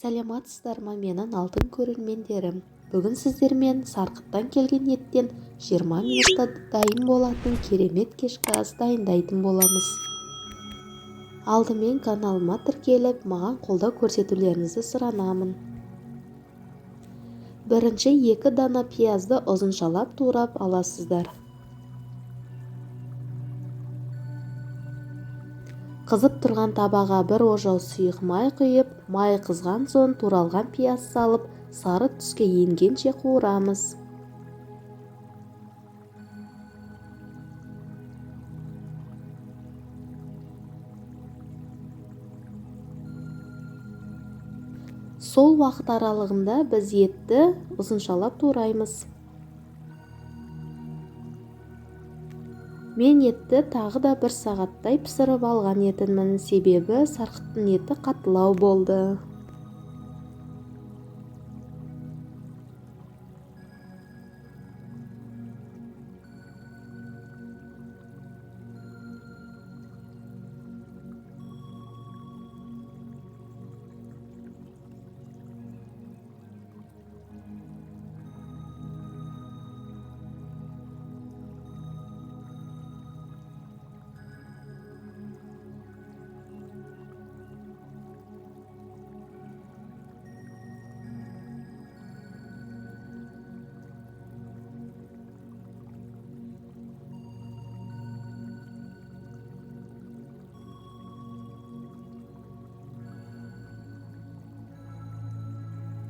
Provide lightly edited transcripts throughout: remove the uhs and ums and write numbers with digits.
Саламатсыздар ма менің алтын көрермендерім. Бүгін сіздермен сарқыттан келген еттен 20 минутта дайын болатын керемет кешкі ас дайындайтын боламыз. Алдымен каналыма тіркеліп, маған қолдау көрсетулеріңізді сұранамын. Бірінші 2 дана пиязды ұзыншалап турап аласыздар. Қызып тұрған табаға бір ожау сұйық май құйып, май қызған соң туралған пияз салып, сары түске енгенше қуырамыз. Сол уақыт аралығында біз етті ұзыншалап тураймыз. Мен етті тағы да 1 сағаттай пісіріп алған едім, себебі сарқыттың еті қаттылау болды.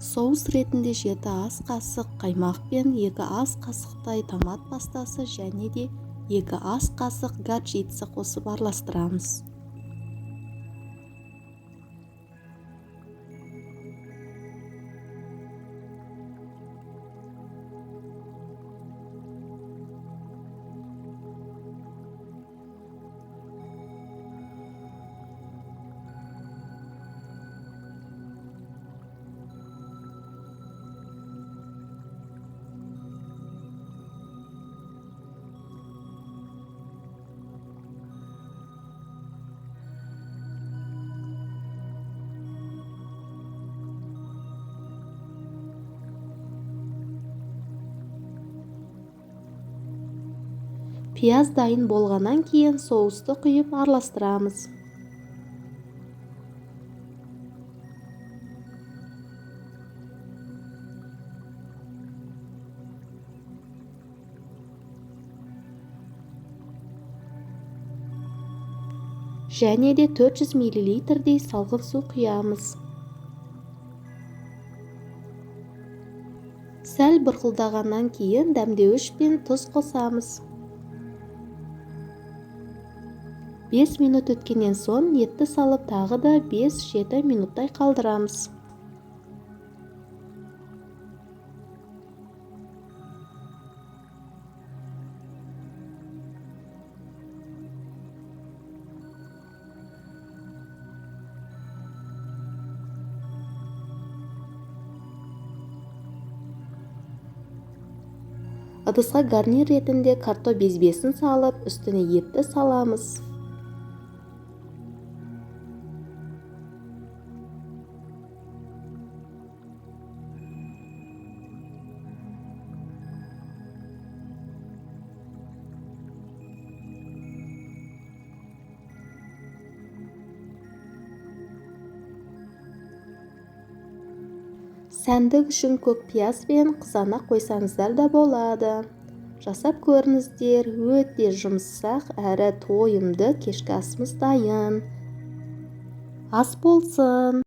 Соус ретінде 7 ас қасық қаймақ пен 2 ас қасықтай томат пастасы және де 2 ас қасық горчица қосып араластырамыз. Пияз дайын болғаннан кейін соусты құйып араластырамыз. Және де 400 мл-дей салқын су құямыз. Сәл бұрқылдағаннан кейін дәмдеуіш пен тұз қосамыз. 5 минут өткеннен соң етті салып тағы да 5-7 минуттай қалдырамыз. Ыдысқа гарнир ретінде картоп безбесін салып, үстіне етті саламыз. Сәндік үшін көк пияз бен қызанақ қойсаңыздар да болады. Жасап көріңіздер, өте жұмсақ әрі тойымды кешкі асымыз дайын. Ас болсын!